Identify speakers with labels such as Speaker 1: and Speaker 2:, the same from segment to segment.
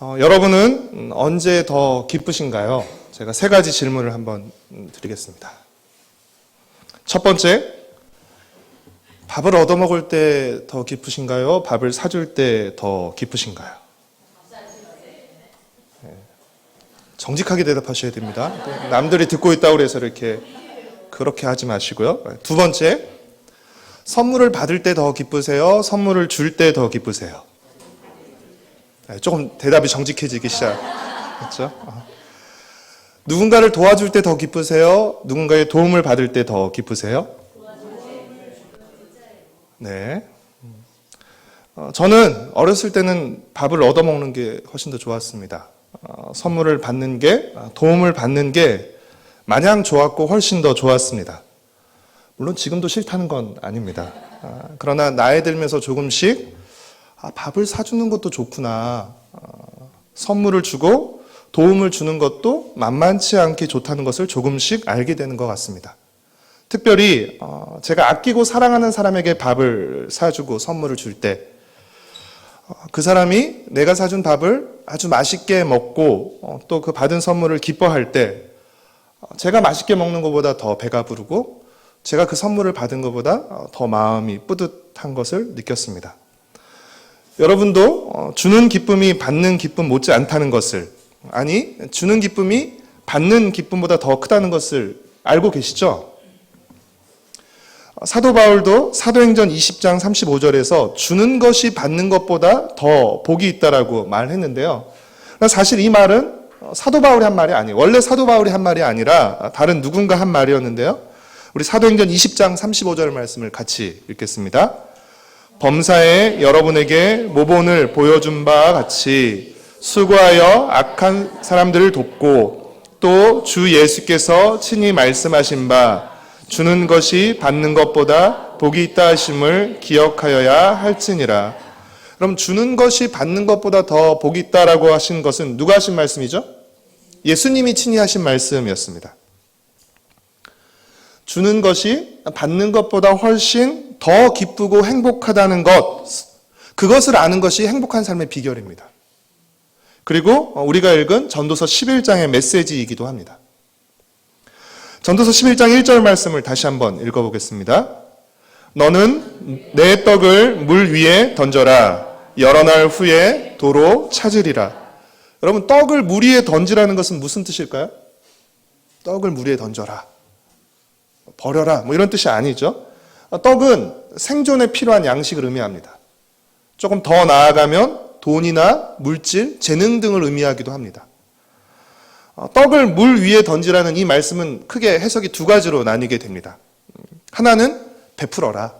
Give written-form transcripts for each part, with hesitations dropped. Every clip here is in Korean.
Speaker 1: 여러분은 언제 더 기쁘신가요? 제가 세 가지 질문을 한번 드리겠습니다. 첫 번째, 밥을 얻어먹을 때 더 기쁘신가요? 밥을 사줄 때 더 기쁘신가요? 정직하게 대답하셔야 됩니다. 남들이 듣고 있다고 해서 이렇게 그렇게 하지 마시고요. 두 번째, 선물을 받을 때 더 기쁘세요? 선물을 줄 때 더 기쁘세요? 조금 대답이 정직해지기 시작했죠. 누군가를 도와줄 때 더 기쁘세요? 누군가의 도움을 받을 때 더 기쁘세요? 네. 저는 어렸을 때는 밥을 얻어먹는 게 훨씬 더 좋았습니다. 선물을 받는 게, 도움을 받는 게 마냥 좋았고 훨씬 더 좋았습니다. 물론 지금도 싫다는 건 아닙니다. 그러나 나이 들면서 조금씩 밥을 사주는 것도 좋구나. 선물을 주고 도움을 주는 것도 만만치 않게 좋다는 것을 조금씩 알게 되는 것 같습니다. 특별히 제가 아끼고 사랑하는 사람에게 밥을 사주고 선물을 줄 때 그 사람이 내가 사준 밥을 아주 맛있게 먹고 또 그 받은 선물을 기뻐할 때 제가 맛있게 먹는 것보다 더 배가 부르고 제가 그 선물을 받은 것보다 더 마음이 뿌듯한 것을 느꼈습니다. 여러분도 주는 기쁨이 받는 기쁨 못지 않다는 것을, 아니 주는 기쁨이 받는 기쁨보다 더 크다는 것을 알고 계시죠? 사도 바울도 사도행전 20장 35절에서 주는 것이 받는 것보다 더 복이 있다라고 말했는데요. 사실 이 말은 사도 바울이 한 말이 아니에요. 원래 사도 바울이 한 말이 아니라 다른 누군가 한 말이었는데요. 우리 사도행전 20장 35절 말씀을 같이 읽겠습니다. 범사에 여러분에게 모본을 보여준 바와 같이 수고하여 악한 사람들을 돕고 또 주 예수께서 친히 말씀하신 바 주는 것이 받는 것보다 복이 있다 하심을 기억하여야 할지니라. 그럼 주는 것이 받는 것보다 더 복이 있다라고 하신 것은 누가 하신 말씀이죠? 예수님이 친히 하신 말씀이었습니다. 주는 것이 받는 것보다 훨씬 더 기쁘고 행복하다는 것, 그것을 아는 것이 행복한 삶의 비결입니다. 그리고 우리가 읽은 전도서 11장의 메시지이기도 합니다. 전도서 11장 1절 말씀을 다시 한번 읽어보겠습니다. 너는 내 떡을 물 위에 던져라. 여러 날 후에 도로 찾으리라. 여러분, 떡을 물 위에 던지라는 것은 무슨 뜻일까요? 떡을 물 위에 던져라. 버려라. 이런 뜻이 아니죠. 떡은 생존에 필요한 양식을 의미합니다. 조금 더 나아가면 돈이나 물질, 재능 등을 의미하기도 합니다. 떡을 물 위에 던지라는 이 말씀은 크게 해석이 두 가지로 나뉘게 됩니다. 하나는 베풀어라.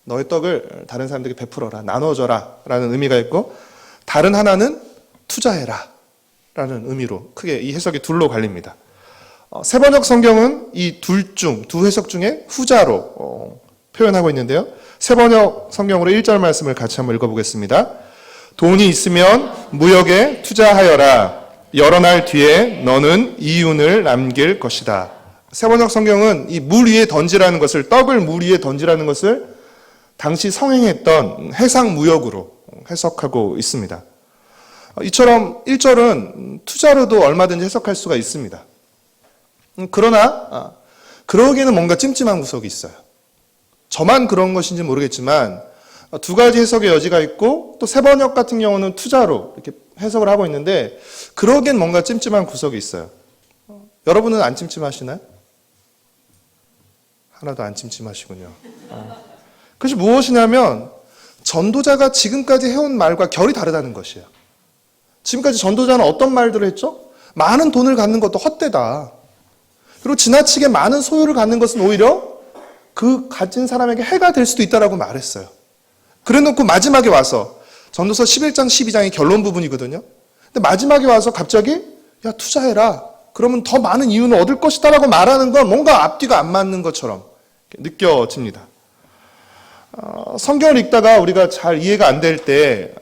Speaker 1: 너의 떡을 다른 사람들에게 베풀어라. 나눠줘라. 라는 의미가 있고, 다른 하나는 투자해라. 라는 의미로 크게 이 해석이 둘로 갈립니다. 세번역 성경은 이 두 해석 중에 후자로 표현하고 있는데요. 세번역 성경으로 1절 말씀을 같이 한번 읽어보겠습니다. 돈이 있으면 무역에 투자하여라. 여러 날 뒤에 너는 이윤을 남길 것이다. 세번역 성경은 이 물 위에 던지라는 것을, 떡을 물 위에 던지라는 것을 당시 성행했던 해상무역으로 해석하고 있습니다. 이처럼 1절은 투자로도 얼마든지 해석할 수가 있습니다. 그러나 그러기에는 뭔가 찜찜한 구석이 있어요. 저만 그런 것인지 모르겠지만 두 가지 해석의 여지가 있고 또 세번역 같은 경우는 투자로 이렇게 해석을 하고 있는데 그러기엔 뭔가 찜찜한 구석이 있어요. 여러분은 안 찜찜하시나요? 하나도 안 찜찜하시군요. 그것이 무엇이냐면 전도자가 지금까지 해온 말과 결이 다르다는 것이에요. 지금까지 전도자는 어떤 말들을 했죠? 많은 돈을 갖는 것도 헛되다. 그리고 지나치게 많은 소유를 갖는 것은 오히려 그 가진 사람에게 해가 될 수도 있다라고 말했어요. 그래놓고 마지막에 와서 전도서 11장 12장의 결론 부분이거든요. 근데 마지막에 와서 갑자기 야 투자해라. 그러면 더 많은 이윤을 얻을 것이다 라고 말하는 건 뭔가 앞뒤가 안 맞는 것처럼 느껴집니다. 성경을 읽다가 우리가 잘 이해가 안 될 때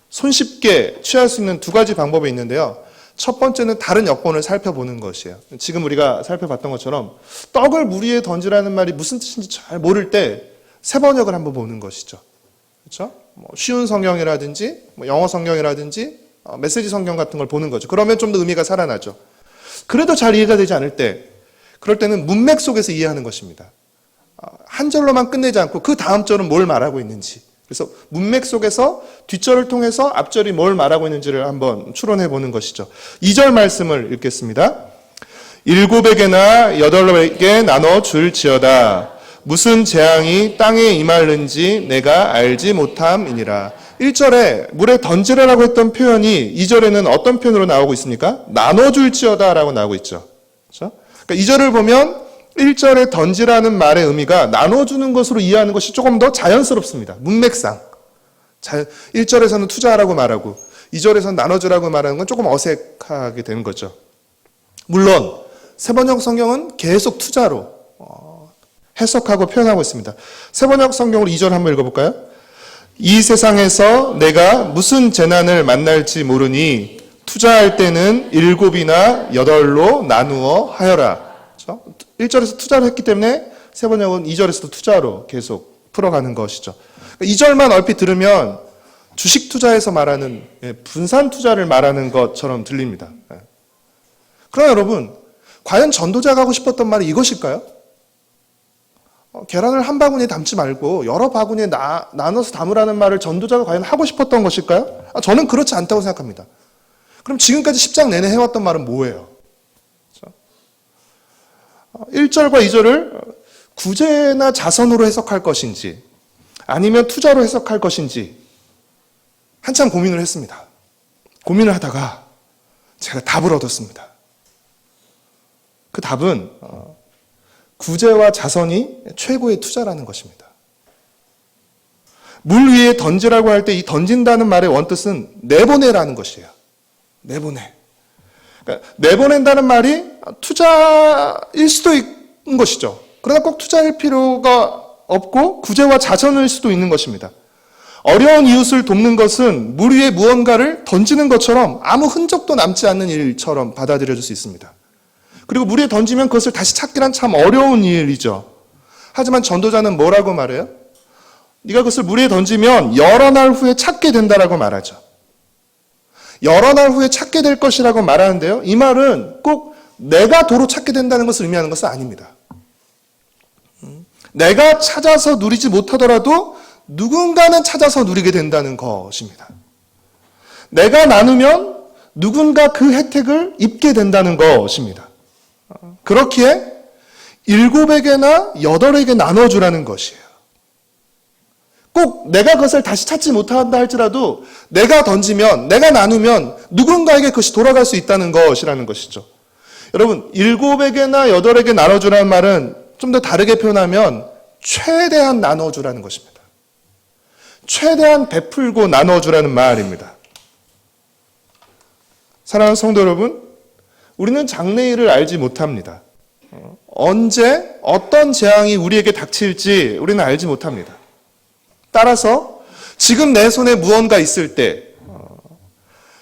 Speaker 1: 손쉽게 취할 수 있는 두 가지 방법이 있는데요. 첫 번째는 다른 여건을 살펴보는 것이에요. 지금 우리가 살펴봤던 것처럼 떡을 물 위에 던지라는 말이 무슨 뜻인지 잘 모를 때 세번역을 한번 보는 것이죠. 그렇죠? 쉬운 성경이라든지 영어 성경이라든지 메시지 성경 같은 걸 보는 거죠. 그러면 좀 더 의미가 살아나죠. 그래도 잘 이해가 되지 않을 때, 그럴 때는 문맥 속에서 이해하는 것입니다. 한 절로만 끝내지 않고 그 다음 절은 뭘 말하고 있는지. 그래서 문맥 속에서 뒷절을 통해서 앞절이 뭘 말하고 있는지를 한번 추론해 보는 것이죠. 2절 말씀을 읽겠습니다. 7에게나 8에게 나눠 줄지어다. 무슨 재앙이 땅에 임할는지 내가 알지 못함이니라. 1절에 물에 던지라라고 했던 표현이 2절에는 어떤 표현으로 나오고 있습니까? 나눠줄지어다 라고 나오고 있죠. 그렇죠? 그러니까 2절을 보면 1절에 던지라는 말의 의미가 나눠주는 것으로 이해하는 것이 조금 더 자연스럽습니다. 문맥상. 1절에서는 투자하라고 말하고 2절에서는 나눠주라고 말하는 건 조금 어색하게 되는 거죠. 물론 세번역 성경은 계속 투자로 해석하고 표현하고 있습니다. 세번역 성경으로 2절 한번 읽어볼까요? 이 세상에서 내가 무슨 재난을 만날지 모르니 투자할 때는 7이나 8로 나누어 하여라. 그렇죠? 1절에서 투자를 했기 때문에 세번역은 2절에서도 투자로 계속 풀어가는 것이죠. 2절만 얼핏 들으면 주식 투자에서 말하는 분산 투자를 말하는 것처럼 들립니다. 그러나 여러분, 과연 전도자가 하고 싶었던 말이 이것일까요? 계란을 한 바구니에 담지 말고 여러 바구니에 나눠서 담으라는 말을 전도자가 과연 하고 싶었던 것일까요? 저는 그렇지 않다고 생각합니다. 그럼 지금까지 10장 내내 해왔던 말은 뭐예요? 1절과 2절을 구제나 자선으로 해석할 것인지 아니면 투자로 해석할 것인지 한참 고민을 했습니다. 고민을 하다가 제가 답을 얻었습니다. 그 답은 구제와 자선이 최고의 투자라는 것입니다. 물 위에 던지라고 할 때 이 던진다는 말의 원뜻은 내보내라는 것이에요. 내보내. 그러니까 내보낸다는 말이 투자일 수도 있는 것이죠. 그러나 꼭 투자일 필요가 없고 구제와 자선일 수도 있는 것입니다. 어려운 이웃을 돕는 것은 물 위에 무언가를 던지는 것처럼 아무 흔적도 남지 않는 일처럼 받아들여질 수 있습니다. 그리고 물에 던지면 그것을 다시 찾기란 참 어려운 일이죠. 하지만 전도자는 뭐라고 말해요? 네가 그것을 물에 던지면 여러 날 후에 찾게 된다라고 말하죠. 여러 날 후에 찾게 될 것이라고 말하는데요. 이 말은 꼭 내가 도로 찾게 된다는 것을 의미하는 것은 아닙니다. 내가 찾아서 누리지 못하더라도 누군가는 찾아서 누리게 된다는 것입니다. 내가 나누면 누군가 그 혜택을 입게 된다는 것입니다. 그렇기에 7에게나 8에게 나눠주라는 것이에요. 꼭 내가 그것을 다시 찾지 못한다 할지라도 내가 던지면, 내가 나누면 누군가에게 그것이 돌아갈 수 있다는 것이라는 것이죠. 여러분, 7에게나 8에게 나눠주라는 말은 좀 더 다르게 표현하면 최대한 나눠주라는 것입니다. 최대한 베풀고 나눠주라는 말입니다. 사랑하는 성도 여러분, 우리는 장래일을 알지 못합니다. 언제 어떤 재앙이 우리에게 닥칠지 우리는 알지 못합니다. 따라서 지금 내 손에 무언가 있을 때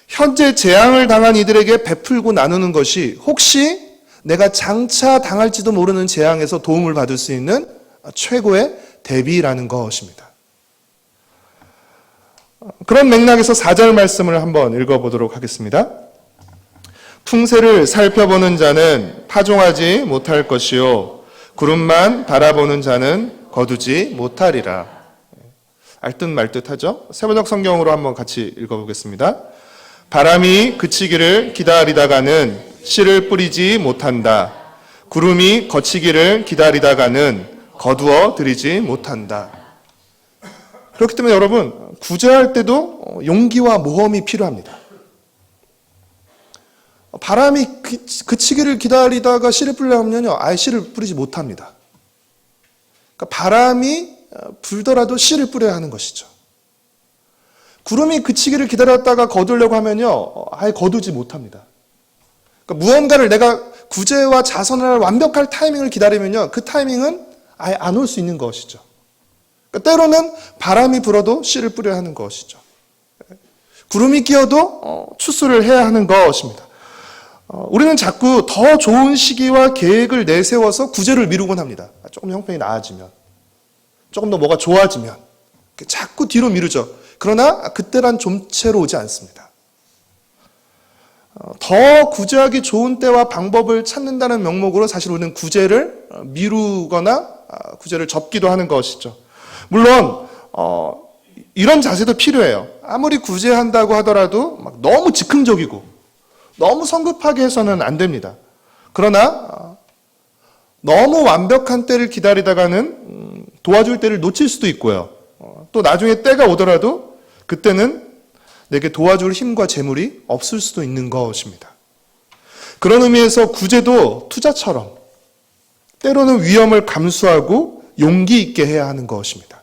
Speaker 1: 현재 재앙을 당한 이들에게 베풀고 나누는 것이 혹시 내가 장차 당할지도 모르는 재앙에서 도움을 받을 수 있는 최고의 대비라는 것입니다. 그런 맥락에서 4절 말씀을 한번 읽어보도록 하겠습니다. 풍세를 살펴보는 자는 파종하지 못할 것이요 구름만 바라보는 자는 거두지 못하리라. 알듯 말듯하죠? 세번역 성경으로 한번 같이 읽어보겠습니다. 바람이 그치기를 기다리다가는 씨를 뿌리지 못한다. 구름이 거치기를 기다리다가는 거두어 들이지 못한다. 그렇기 때문에 여러분, 구제할 때도 용기와 모험이 필요합니다. 바람이 그치기를 기다리다가 씨를 뿌리려고 하면요, 아예 씨를 뿌리지 못합니다. 그러니까 바람이 불더라도 씨를 뿌려야 하는 것이죠. 구름이 그치기를 기다렸다가 거두려고 하면요, 아예 거두지 못합니다. 그러니까 무언가를 내가 구제와 자선을 완벽할 타이밍을 기다리면요, 그 타이밍은 아예 안 올 수 있는 것이죠. 그러니까 때로는 바람이 불어도 씨를 뿌려야 하는 것이죠. 구름이 끼어도 추수를 해야 하는 것입니다. 우리는 자꾸 더 좋은 시기와 계획을 내세워서 구제를 미루곤 합니다. 조금 형편이 나아지면, 조금 더 뭐가 좋아지면 자꾸 뒤로 미루죠. 그러나 그때란 좀채로 오지 않습니다. 더 구제하기 좋은 때와 방법을 찾는다는 명목으로 사실 우리는 구제를 미루거나 구제를 접기도 하는 것이죠. 물론 이런 자세도 필요해요. 아무리 구제한다고 하더라도 막 너무 즉흥적이고 너무 성급하게 해서는 안 됩니다. 그러나 너무 완벽한 때를 기다리다가는 도와줄 때를 놓칠 수도 있고요. 또 나중에 때가 오더라도 그때는 내게 도와줄 힘과 재물이 없을 수도 있는 것입니다. 그런 의미에서 구제도 투자처럼 때로는 위험을 감수하고 용기 있게 해야 하는 것입니다.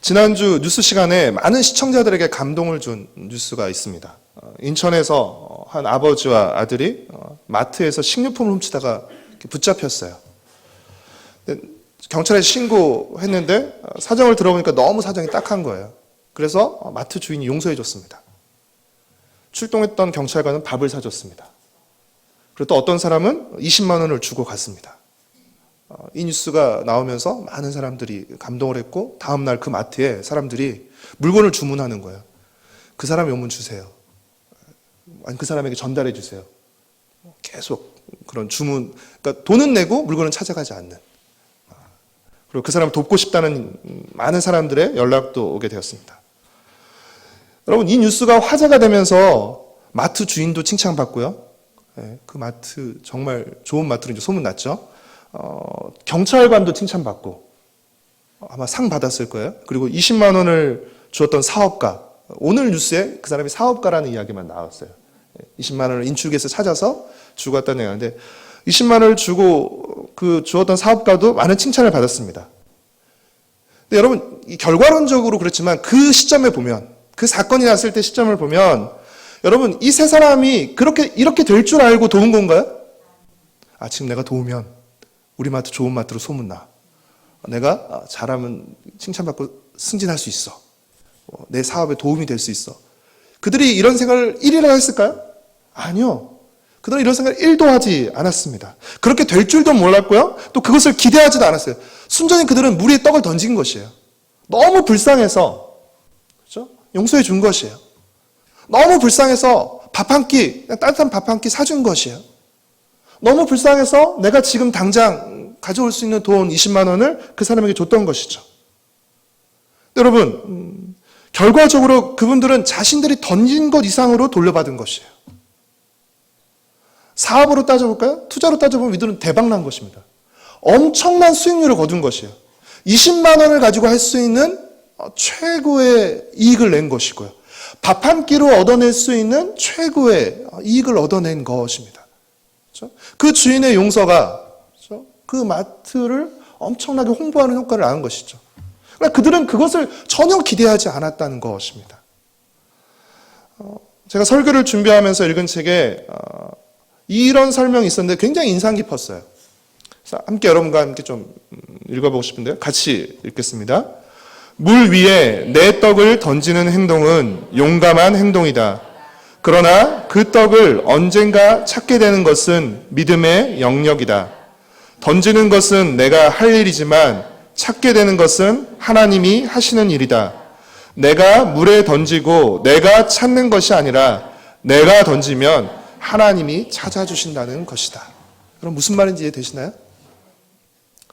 Speaker 1: 지난주 뉴스 시간에 많은 시청자들에게 감동을 준 뉴스가 있습니다. 인천에서 한 아버지와 아들이 마트에서 식료품을 훔치다가 붙잡혔어요. 경찰에 신고했는데 사정을 들어보니까 너무 사정이 딱한 거예요. 그래서 마트 주인이 용서해 줬습니다. 출동했던 경찰관은 밥을 사줬습니다. 그리고 또 어떤 사람은 20만 원을 주고 갔습니다. 이 뉴스가 나오면서 많은 사람들이 감동을 했고 다음날 그 마트에 사람들이 물건을 주문하는 거예요. 그 사람이 오면 주세요. 아니 그 사람에게 전달해 주세요. 계속 그런 주문, 그러니까 돈은 내고 물건은 찾아가지 않는. 그리고 그 사람을 돕고 싶다는 많은 사람들의 연락도 오게 되었습니다. 여러분 이 뉴스가 화제가 되면서 마트 주인도 칭찬받고요. 그 마트 정말 좋은 마트로 이제 소문났죠. 경찰관도 칭찬받고 아마 상 받았을 거예요. 그리고 20만 원을 주었던 사업가, 오늘 뉴스에 그 사람이 사업가라는 이야기만 나왔어요. 20만 원을 인출기에서 찾아서 주고 갔다는 얘기인데 20만 원을 주고 주었던 사업가도 많은 칭찬을 받았습니다. 근데 여러분 결과론적으로 그렇지만 그 시점에 보면, 그 사건이 났을 때 시점을 보면 여러분 이 세 사람이 이렇게 될 줄 알고 도운 건가요? 지금 내가 도우면 우리 마트 좋은 마트로 소문나. 내가 잘하면 칭찬받고 승진할 수 있어. 내 사업에 도움이 될 수 있어. 그들이 이런 생각을 1이라도 했을까요? 아니요. 그들은 이런 생각을 1도 하지 않았습니다. 그렇게 될 줄도 몰랐고요. 또 그것을 기대하지도 않았어요. 순전히 그들은 물 위에 떡을 던진 것이에요. 너무 불쌍해서, 그렇죠? 용서해 준 것이에요. 너무 불쌍해서 밥 한 끼, 따뜻한 밥 한 끼 사준 것이에요. 너무 불쌍해서 내가 지금 당장 가져올 수 있는 돈 20만 원을 그 사람에게 줬던 것이죠. 여러분, 결과적으로 그분들은 자신들이 던진 것 이상으로 돌려받은 것이에요. 사업으로 따져볼까요? 투자로 따져보면 이들은 대박난 것입니다. 엄청난 수익률을 거둔 것이에요. 20만 원을 가지고 할 수 있는 최고의 이익을 낸 것이고요. 밥 한 끼로 얻어낼 수 있는 최고의 이익을 얻어낸 것입니다. 그렇죠? 그 주인의 용서가, 그렇죠? 그 마트를 엄청나게 홍보하는 효과를 낳은 것이죠. 그러나 그들은 그것을 전혀 기대하지 않았다는 것입니다. 제가 설교를 준비하면서 읽은 책에 이런 설명이 있었는데 굉장히 인상 깊었어요. 그래서 함께 여러분과 함께 좀 읽어보고 싶은데요. 같이 읽겠습니다. 물 위에 내 떡을 던지는 행동은 용감한 행동이다. 그러나 그 떡을 언젠가 찾게 되는 것은 믿음의 영역이다. 던지는 것은 내가 할 일이지만 찾게 되는 것은 하나님이 하시는 일이다. 내가 물에 던지고 내가 찾는 것이 아니라 내가 던지면 하나님이 찾아주신다는 것이다. 그럼 무슨 말인지 이해되시나요?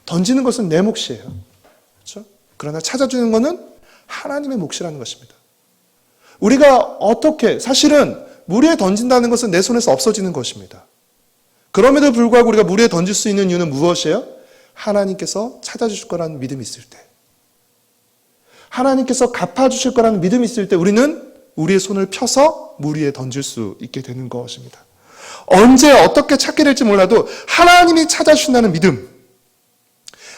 Speaker 1: 던지는 것은 내 몫이에요. 그렇죠? 그러나 찾아주는 것은 하나님의 몫이라는 것입니다. 우리가 어떻게, 사실은 물 위에 던진다는 것은 내 손에서 없어지는 것입니다. 그럼에도 불구하고 우리가 물 위에 던질 수 있는 이유는 무엇이에요? 하나님께서 찾아주실 거라는 믿음이 있을 때, 하나님께서 갚아주실 거라는 믿음이 있을 때 우리는 우리의 손을 펴서 물 위에 던질 수 있게 되는 것입니다. 언제 어떻게 찾게 될지 몰라도 하나님이 찾아주신다는 믿음,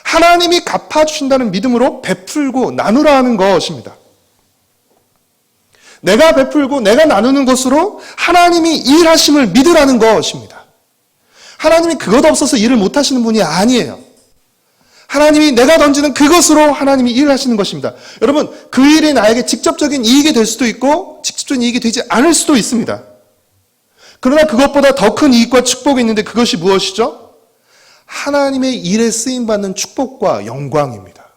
Speaker 1: 하나님이 갚아주신다는 믿음으로 베풀고 나누라 하는 것입니다. 내가 베풀고 내가 나누는 것으로 하나님이 일하심을 믿으라는 것입니다. 하나님이 그것 없어서 일을 못하시는 분이 아니에요. 하나님이 내가 던지는 그것으로 하나님이 일을 하시는 것입니다. 여러분, 그 일이 나에게 직접적인 이익이 될 수도 있고 직접적인 이익이 되지 않을 수도 있습니다. 그러나 그것보다 더 큰 이익과 축복이 있는데 그것이 무엇이죠? 하나님의 일에 쓰임받는 축복과 영광입니다.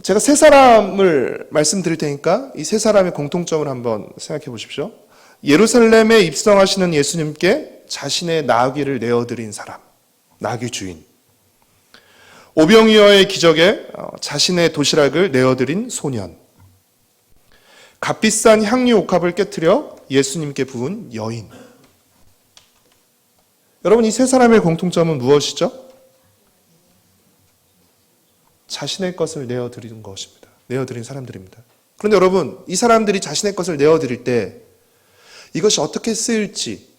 Speaker 1: 제가 세 사람을 말씀드릴 테니까 이 세 사람의 공통점을 한번 생각해 보십시오. 예루살렘에 입성하시는 예수님께 자신의 나귀를 내어드린 사람, 나귀 주인. 오병이어의 기적에 자신의 도시락을 내어드린 소년. 값비싼 향유 옥합을 깨트려 예수님께 부은 여인. 여러분, 이 세 사람의 공통점은 무엇이죠? 자신의 것을 내어드리는 것입니다. 내어드린 사람들입니다. 그런데 여러분, 이 사람들이 자신의 것을 내어드릴 때 이것이 어떻게 쓰일지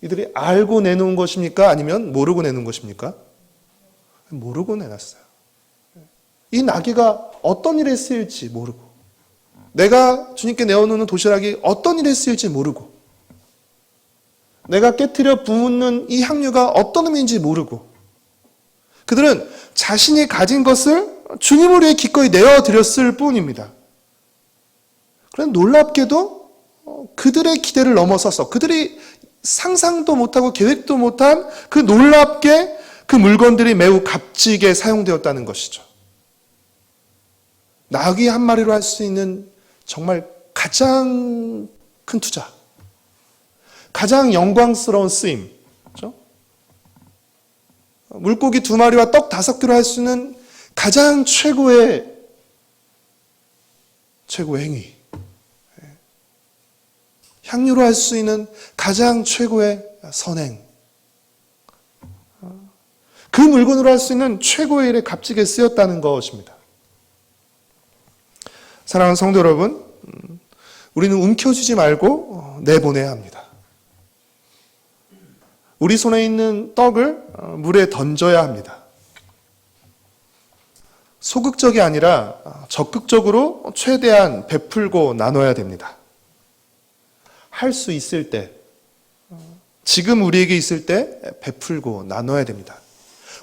Speaker 1: 이들이 알고 내놓은 것입니까? 아니면 모르고 내놓은 것입니까? 모르고 내놨어요. 이 나귀가 어떤 일에 쓰일지 모르고, 내가 주님께 내어놓는 도시락이 어떤 일에 쓰일지 모르고, 내가 깨트려 부은 이 향유가 어떤 의미인지 모르고, 그들은 자신이 가진 것을 주님을 위해 기꺼이 내어드렸을 뿐입니다. 그런데 놀랍게도 그들의 기대를 넘어서서 그들이 상상도 못하고 계획도 못한 그 놀랍게 그 물건들이 매우 값지게 사용되었다는 것이죠. 나귀 한 마리로 할 수 있는 정말 가장 큰 투자, 가장 영광스러운 쓰임, 그렇죠? 물고기 2마리와 떡 5개로 할 수 있는 가장 최고의 행위, 향유로 할 수 있는 가장 최고의 선행, 그 물건으로 할 수 있는 최고의 일에 값지게 쓰였다는 것입니다. 사랑하는 성도 여러분, 우리는 움켜쥐지 말고 내보내야 합니다. 우리 손에 있는 떡을 물에 던져야 합니다. 소극적이 아니라 적극적으로 최대한 베풀고 나눠야 됩니다. 할 수 있을 때, 지금 우리에게 있을 때 베풀고 나눠야 됩니다.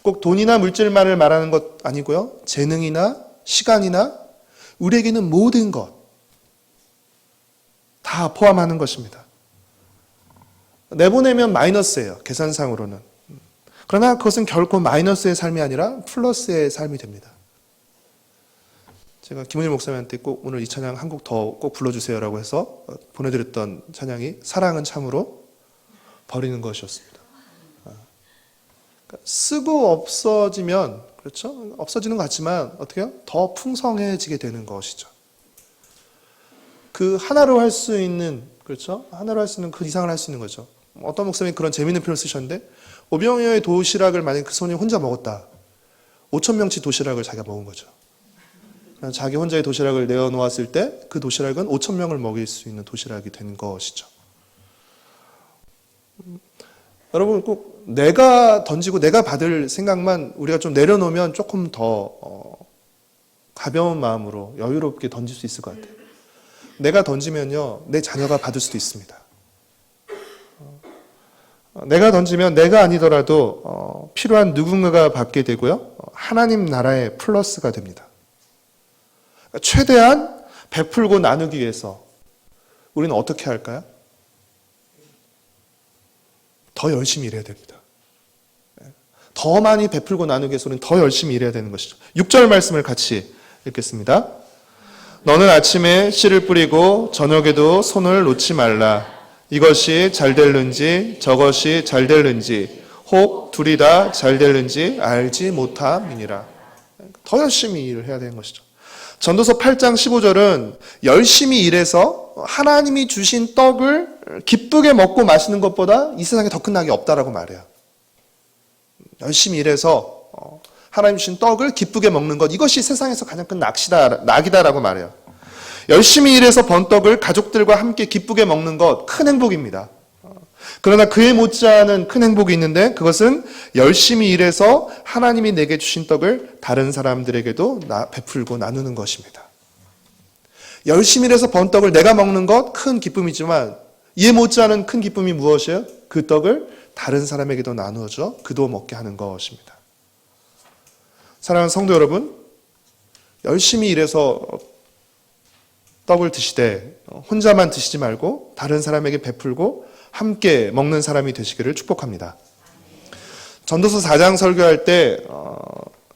Speaker 1: 꼭 돈이나 물질만을 말하는 것 아니고요. 재능이나 시간이나 우리에게는 모든 것 다 포함하는 것입니다. 내보내면 마이너스예요. 계산상으로는. 그러나 그것은 결코 마이너스의 삶이 아니라 플러스의 삶이 됩니다. 제가 김은일 목사님한테 꼭 오늘 이 찬양 한 곡 더 꼭 불러주세요라고 해서 보내드렸던 찬양이 사랑은 참으로 버리는 것이었습니다. 쓰고 없어지면, 그렇죠? 없어지는 것 같지만 어떻게 해요? 더 풍성해지게 되는 것이죠. 그 하나로 할 수 있는, 그렇죠? 하나로 할 수 있는 그 이상을 할 수 있는 거죠. 어떤 목사님이 그런 재미있는 표현을 쓰셨는데, 오병이어의 도시락을 만약 그 손이 혼자 먹었다. 5,000명치 도시락을 자기가 먹은 거죠. 자기 혼자의 도시락을 내어놓았을 때 그 도시락은 5,000명을 먹일 수 있는 도시락이 된 것이죠. 여러분, 꼭 내가 던지고 내가 받을 생각만 우리가 좀 내려놓으면 조금 더 가벼운 마음으로 여유롭게 던질 수 있을 것 같아요. 내가 던지면요, 내 자녀가 받을 수도 있습니다. 내가 던지면 내가 아니더라도 필요한 누군가가 받게 되고요, 하나님 나라의 플러스가 됩니다. 최대한 베풀고 나누기 위해서 우리는 어떻게 할까요? 더 열심히 일해야 됩니다. 더 많이 베풀고 나누기 위해서 우리는 더 열심히 일해야 되는 것이죠. 6절 말씀을 같이 읽겠습니다. 너는 아침에 씨를 뿌리고 저녁에도 손을 놓지 말라. 이것이 잘 될는지 저것이 잘 될는지 혹 둘이 다 잘 될는지 알지 못함이니라. 더 열심히 일을 해야 되는 것이죠. 전도서 8장 15절은 열심히 일해서 하나님이 주신 떡을 기쁘게 먹고 마시는 것보다 이 세상에 더 큰 낙이 없다라고 말해요. 열심히 일해서 하나님 주신 떡을 기쁘게 먹는 것, 이것이 세상에서 가장 큰 낙이다라고 말해요. 열심히 일해서 번 떡을 가족들과 함께 기쁘게 먹는 것, 큰 행복입니다. 그러나 그에 못지않은 큰 행복이 있는데 그것은 열심히 일해서 하나님이 내게 주신 떡을 다른 사람들에게도 베풀고 나누는 것입니다. 열심히 일해서 번 떡을 내가 먹는 것 큰 기쁨이지만 이에 못지않은 큰 기쁨이 무엇이에요? 그 떡을 다른 사람에게도 나누어줘 그도 먹게 하는 것입니다. 사랑하는 성도 여러분, 열심히 일해서 떡을 드시되 혼자만 드시지 말고 다른 사람에게 베풀고 함께 먹는 사람이 되시기를 축복합니다. 전도서 4장 설교할 때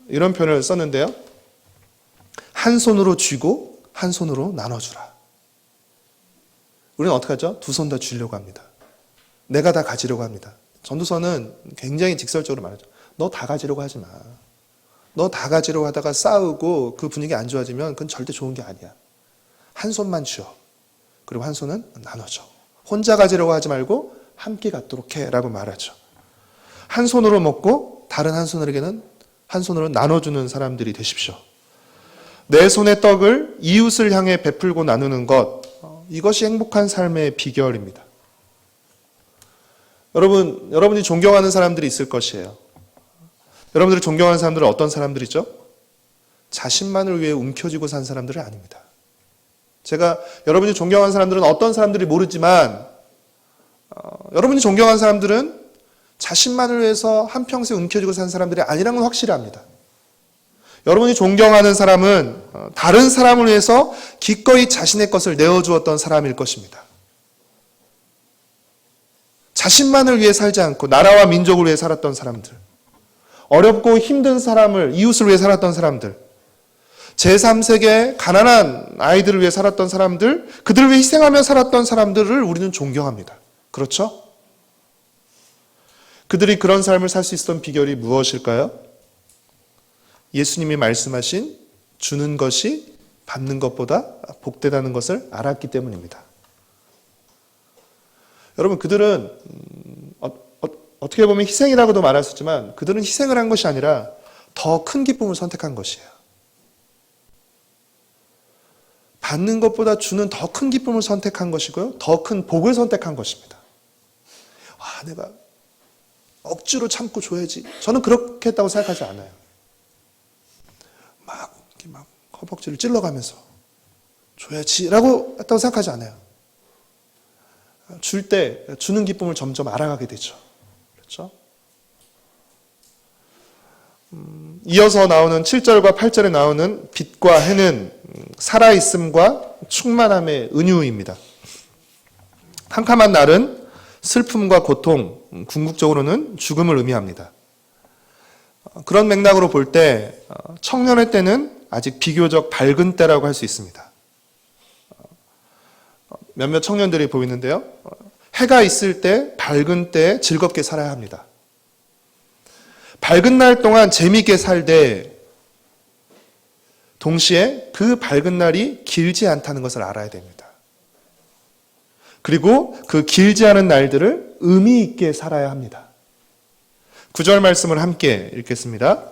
Speaker 1: 이런 표현을 썼는데요. 한 손으로 쥐고 한 손으로 나눠주라. 우리는 어떻게 하죠? 두 손 다 쥐려고 합니다. 내가 다 가지려고 합니다. 전도서는 굉장히 직설적으로 말하죠. 너 다 가지려고 하지 마. 너 다 가지려고 하다가 싸우고 그 분위기 안 좋아지면 그건 절대 좋은 게 아니야. 한 손만 쥐어. 그리고 한 손은 나눠줘. 혼자 가지려고 하지 말고 함께 갖도록 해라고 말하죠. 한 손으로 먹고 다른 한 손으로 나눠주는 사람들이 되십시오. 내 손의 떡을 이웃을 향해 베풀고 나누는 것, 이것이 행복한 삶의 비결입니다. 여러분이 존경하는 사람들이 있을 것이에요. 여러분들이 존경하는 사람들은 어떤 사람들이죠? 자신만을 위해 움켜쥐고 산 사람들은 아닙니다. 제가 여러분이 존경하는 사람들은 어떤 사람들이 모르지만 여러분이 존경하는 사람들은 자신만을 위해서 한평생 움켜쥐고 산 사람들이 아니라는 건 확실히 압니다. 여러분이 존경하는 사람은 다른 사람을 위해서 기꺼이 자신의 것을 내어주었던 사람일 것입니다. 자신만을 위해 살지 않고 나라와 민족을 위해 살았던 사람들, 어렵고 힘든 사람을, 이웃을 위해 살았던 사람들, 제3세계 가난한 아이들을 위해 살았던 사람들, 그들을 위해 희생하며 살았던 사람들을 우리는 존경합니다. 그렇죠? 그들이 그런 삶을 살 수 있었던 비결이 무엇일까요? 예수님이 말씀하신 주는 것이 받는 것보다 복되다는 것을 알았기 때문입니다. 여러분, 그들은 어떻게 보면 희생이라고도 말할 수 있지만 그들은 희생을 한 것이 아니라 더 큰 기쁨을 선택한 것이에요. 받는 것보다 주는 더 큰 기쁨을 선택한 것이고요. 더 큰 복을 선택한 것입니다. 내가 억지로 참고 줘야지. 저는 그렇게 했다고 생각하지 않아요. 막 허벅지를 찔러가면서 줘야지라고 했다고 생각하지 않아요. 줄 때 주는 기쁨을 점점 알아가게 되죠. 그렇죠? 이어서 나오는 7절과 8절에 나오는 빛과 해는 살아있음과 충만함의 은유입니다. 캄캄한 날은 슬픔과 고통, 궁극적으로는 죽음을 의미합니다. 그런 맥락으로 볼 때 청년의 때는 아직 비교적 밝은 때라고 할 수 있습니다. 몇몇 청년들이 보이는데요. 해가 있을 때 밝은 때에 즐겁게 살아야 합니다. 밝은 날 동안 재미있게 살되 동시에 그 밝은 날이 길지 않다는 것을 알아야 됩니다. 그리고 그 길지 않은 날들을 의미 있게 살아야 합니다. 9절 말씀을 함께 읽겠습니다.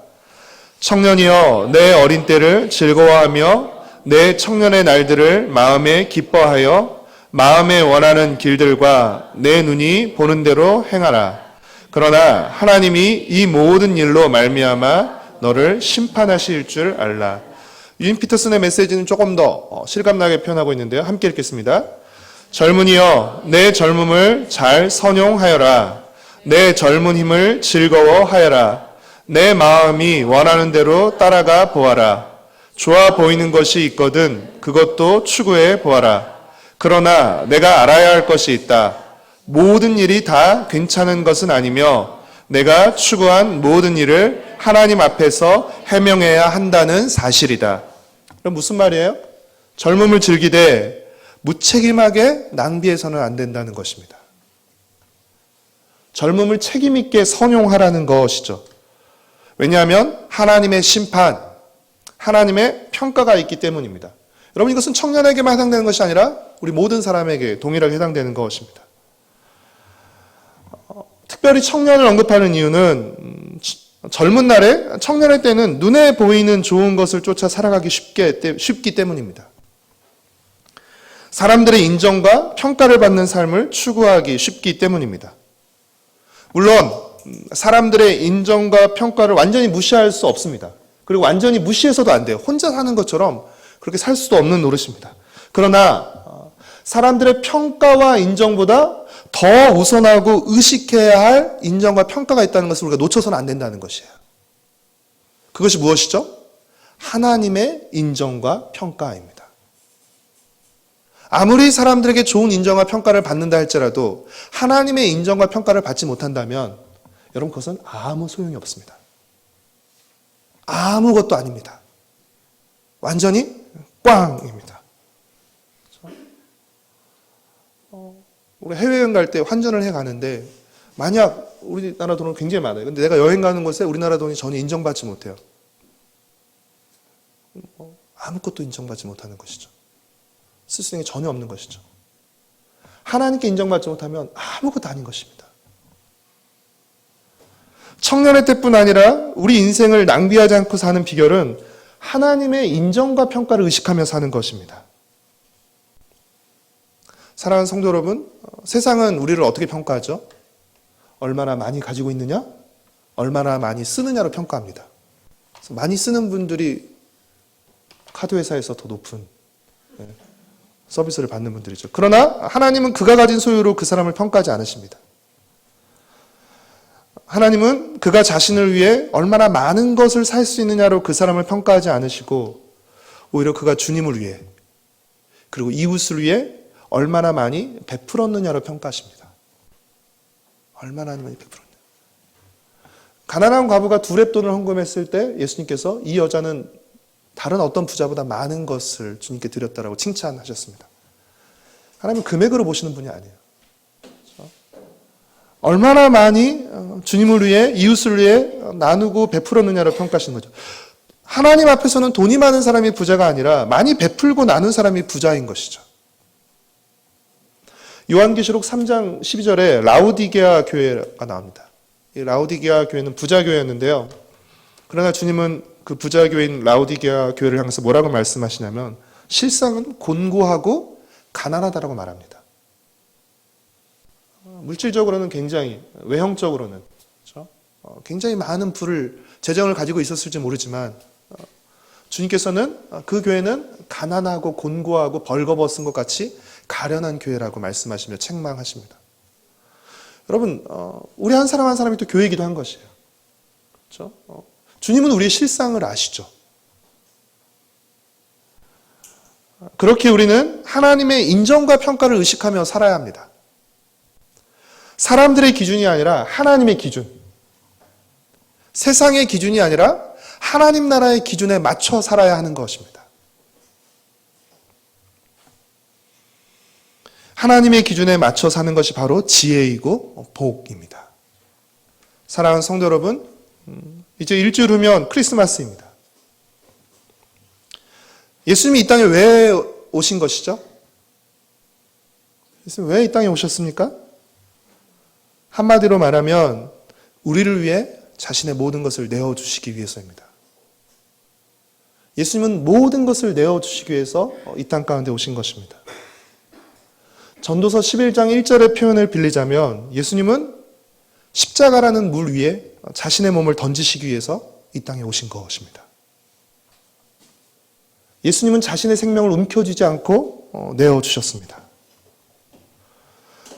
Speaker 1: 청년이여 내 어린 때를 즐거워하며 내 청년의 날들을 마음에 기뻐하여 마음에 원하는 길들과 내 눈이 보는 대로 행하라. 그러나 하나님이 이 모든 일로 말미암아 너를 심판하실 줄 알라. 유인 피터슨의 메시지는 조금 더 실감나게 표현하고 있는데요. 함께 읽겠습니다. 젊은이여 내 젊음을 잘 선용하여라. 내 젊은 힘을 즐거워하여라. 내 마음이 원하는 대로 따라가 보아라. 좋아 보이는 것이 있거든 그것도 추구해 보아라. 그러나 내가 알아야 할 것이 있다. 모든 일이 다 괜찮은 것은 아니며 내가 추구한 모든 일을 하나님 앞에서 해명해야 한다는 사실이다. 그럼 무슨 말이에요? 젊음을 즐기되 무책임하게 낭비해서는 안 된다는 것입니다. 젊음을 책임있게 선용하라는 것이죠. 왜냐하면 하나님의 심판, 하나님의 평가가 있기 때문입니다. 여러분, 이것은 청년에게만 해당되는 것이 아니라 우리 모든 사람에게 동일하게 해당되는 것입니다. 특별히 청년을 언급하는 이유는 젊은 날에 청년의 때는 눈에 보이는 좋은 것을 쫓아 살아가기 쉽기 때문입니다. 사람들의 인정과 평가를 받는 삶을 추구하기 쉽기 때문입니다. 물론 사람들의 인정과 평가를 완전히 무시할 수 없습니다. 그리고 완전히 무시해서도 안 돼요. 혼자 사는 것처럼 그렇게 살 수도 없는 노릇입니다. 그러나 사람들의 평가와 인정보다 더 우선하고 의식해야 할 인정과 평가가 있다는 것을 우리가 놓쳐서는 안 된다는 것이에요. 그것이 무엇이죠? 하나님의 인정과 평가입니다. 아무리 사람들에게 좋은 인정과 평가를 받는다 할지라도 하나님의 인정과 평가를 받지 못한다면 여러분 그것은 아무 소용이 없습니다. 아무것도 아닙니다. 완전히 꽝입니다. 우리 해외여행 갈 때 환전을 해 가는데 만약 우리나라 돈은 굉장히 많아요. 근데 내가 여행 가는 곳에 우리나라 돈이 전혀 인정받지 못해요. 아무것도 인정받지 못하는 것이죠. 쓸 수 있는 게 전혀 없는 것이죠. 하나님께 인정받지 못하면 아무것도 아닌 것입니다. 청년의 때뿐 아니라 우리 인생을 낭비하지 않고 사는 비결은 하나님의 인정과 평가를 의식하며 사는 것입니다. 사랑하는 성도 여러분, 세상은 우리를 어떻게 평가하죠? 얼마나 많이 가지고 있느냐? 얼마나 많이 쓰느냐로 평가합니다. 그래서 많이 쓰는 분들이 카드 회사에서 더 높은 서비스를 받는 분들이죠. 그러나 하나님은 그가 가진 소유로 그 사람을 평가하지 않으십니다. 하나님은 그가 자신을 위해 얼마나 많은 것을 살 수 있느냐로 그 사람을 평가하지 않으시고 오히려 그가 주님을 위해 그리고 이웃을 위해 얼마나 많이 베풀었느냐로 평가하십니다. 얼마나 많이 베풀었냐. 가난한 과부가 2렙돈을 헌금했을 때 예수님께서 이 여자는 다른 어떤 부자보다 많은 것을 주님께 드렸다라고 칭찬하셨습니다. 하나님은 금액으로 보시는 분이 아니에요. 그렇죠? 얼마나 많이 주님을 위해 이웃을 위해 나누고 베풀었느냐로 평가하시는 거죠. 하나님 앞에서는 돈이 많은 사람이 부자가 아니라 많이 베풀고 나눈 사람이 부자인 것이죠. 요한계시록 3장 12절에 라우디게아 교회가 나옵니다. 이 라우디게아 교회는 부자 교회였는데요. 그러나 주님은 그 부자 교회인 라우디게아 교회를 향해서 뭐라고 말씀하시냐면 실상은 곤고하고 가난하다라고 말합니다. 물질적으로는 굉장히, 외형적으로는 그렇죠? 굉장히 많은 재정을 가지고 있었을지 모르지만 주님께서는 그 교회는 가난하고 곤고하고 벌거벗은 것 같이 가련한 교회라고 말씀하시며 책망하십니다. 여러분, 우리 한 사람 한 사람이 또 교회이기도 한 것이에요. 그렇죠? 주님은 우리의 실상을 아시죠. 그렇게 우리는 하나님의 인정과 평가를 의식하며 살아야 합니다. 사람들의 기준이 아니라 하나님의 기준, 세상의 기준이 아니라 하나님 나라의 기준에 맞춰 살아야 하는 것입니다. 하나님의 기준에 맞춰 사는 것이 바로 지혜이고 복입니다. 사랑하는 성도 여러분, 이제 일주일 후면 크리스마스입니다. 예수님이 이 땅에 왜 오신 것이죠? 예수님 왜 이 땅에 오셨습니까? 한마디로 말하면 우리를 위해 자신의 모든 것을 내어주시기 위해서입니다. 예수님은 모든 것을 내어주시기 위해서 이 땅 가운데 오신 것입니다. 전도서 11장 1절의 표현을 빌리자면 예수님은 십자가라는 물 위에 자신의 몸을 던지시기 위해서 이 땅에 오신 것입니다. 예수님은 자신의 생명을 움켜쥐지 않고 내어주셨습니다.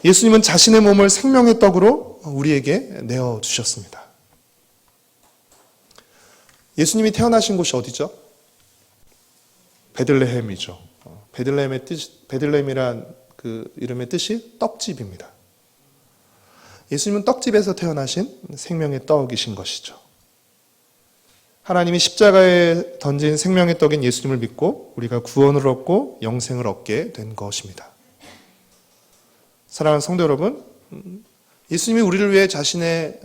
Speaker 1: 예수님은 자신의 몸을 생명의 떡으로 우리에게 내어주셨습니다. 예수님이 태어나신 곳이 어디죠? 베들레헴이죠. 베들레헴이란 그 이름의 뜻이 떡집입니다. 예수님은 떡집에서 태어나신 생명의 떡이신 것이죠. 하나님이 십자가에 던진 생명의 떡인 예수님을 믿고 우리가 구원을 얻고 영생을 얻게 된 것입니다. 사랑하는 성도 여러분, 예수님이 우리를 위해 자신의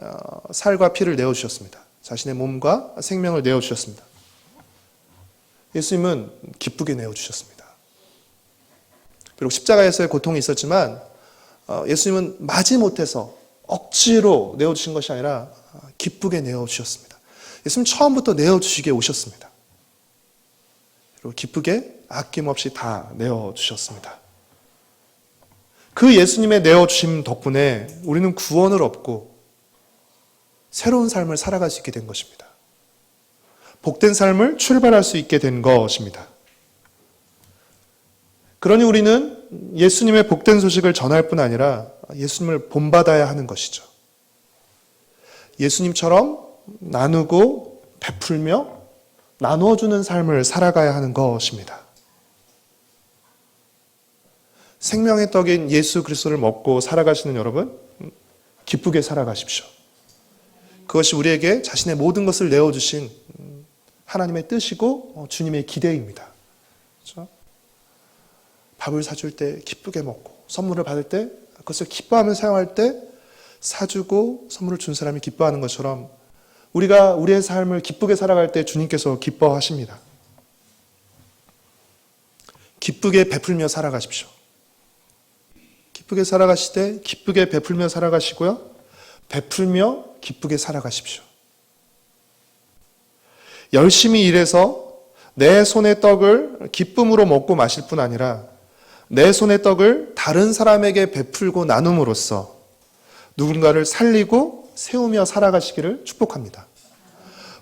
Speaker 1: 살과 피를 내어주셨습니다. 자신의 몸과 생명을 내어주셨습니다. 예수님은 기쁘게 내어주셨습니다. 비록 십자가에서의 고통이 있었지만 예수님은 마지못해서 억지로 내어주신 것이 아니라 기쁘게 내어주셨습니다. 예수님 처음부터 내어주시기에 오셨습니다. 그리고 기쁘게 아낌없이 다 내어주셨습니다. 그 예수님의 내어주심 덕분에 우리는 구원을 얻고 새로운 삶을 살아갈 수 있게 된 것입니다. 복된 삶을 출발할 수 있게 된 것입니다. 그러니 우리는 예수님의 복된 소식을 전할 뿐 아니라 예수님을 본받아야 하는 것이죠. 예수님처럼 나누고 베풀며 나누어주는 삶을 살아가야 하는 것입니다. 생명의 떡인 예수 그리스도를 먹고 살아가시는 여러분, 기쁘게 살아가십시오. 그것이 우리에게 자신의 모든 것을 내어주신 하나님의 뜻이고 주님의 기대입니다. 그렇죠? 밥을 사줄 때 기쁘게 먹고 선물을 받을 때 그것을 기뻐하며 사용할 때 사주고 선물을 준 사람이 기뻐하는 것처럼 우리가 우리의 삶을 기쁘게 살아갈 때 주님께서 기뻐하십니다. 기쁘게 베풀며 살아가십시오. 기쁘게 살아가실 때 기쁘게 베풀며 살아가시고요. 베풀며 기쁘게 살아가십시오. 열심히 일해서 내 손의 떡을 기쁨으로 먹고 마실 뿐 아니라 내 손의 떡을 다른 사람에게 베풀고 나눔으로써 누군가를 살리고 세우며 살아가시기를 축복합니다.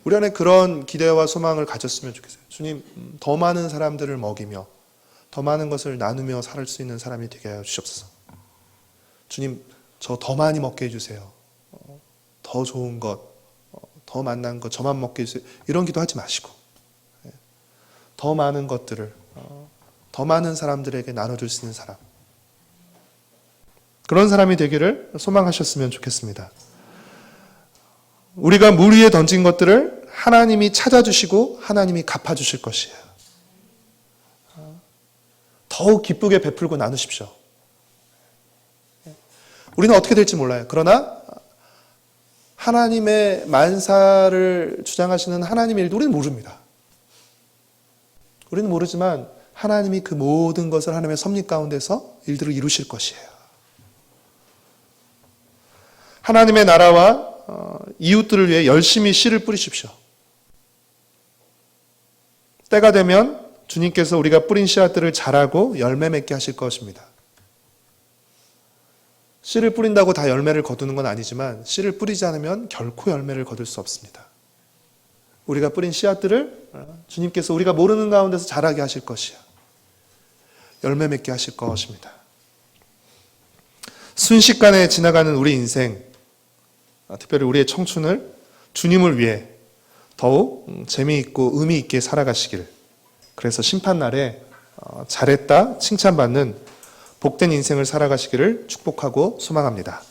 Speaker 1: 우리 안에 그런 기대와 소망을 가졌으면 좋겠어요. 주님, 더 많은 사람들을 먹이며 더 많은 것을 나누며 살 수 있는 사람이 되게 하여 주시옵소서. 주님, 저 더 많이 먹게 해주세요. 더 좋은 것, 더 만난 것 저만 먹게 해주세요. 이런 기도하지 마시고 더 많은 것들을 더 많은 사람들에게 나눠줄 수 있는 사람, 그런 사람이 되기를 소망하셨으면 좋겠습니다. 우리가 물 위에 던진 것들을 하나님이 찾아주시고 하나님이 갚아주실 것이에요. 더욱 기쁘게 베풀고 나누십시오. 우리는 어떻게 될지 몰라요. 그러나 하나님의 만사를 주장하시는 하나님의 일도 우리는 모릅니다. 우리는 모르지만 하나님이 그 모든 것을 하나님의 섭리 가운데서 일들을 이루실 것이에요. 하나님의 나라와 이웃들을 위해 열심히 씨를 뿌리십시오. 때가 되면 주님께서 우리가 뿌린 씨앗들을 자라고 열매 맺게 하실 것입니다. 씨를 뿌린다고 다 열매를 거두는 건 아니지만 씨를 뿌리지 않으면 결코 열매를 거둘 수 없습니다. 우리가 뿌린 씨앗들을 주님께서 우리가 모르는 가운데서 자라게 하실 것이요. 열매 맺게 하실 것입니다. 순식간에 지나가는 우리 인생, 특별히 우리의 청춘을 주님을 위해 더욱 재미있고 의미 있게 살아가시기를, 그래서 심판날에 잘했다 칭찬받는 복된 인생을 살아가시기를 축복하고 소망합니다.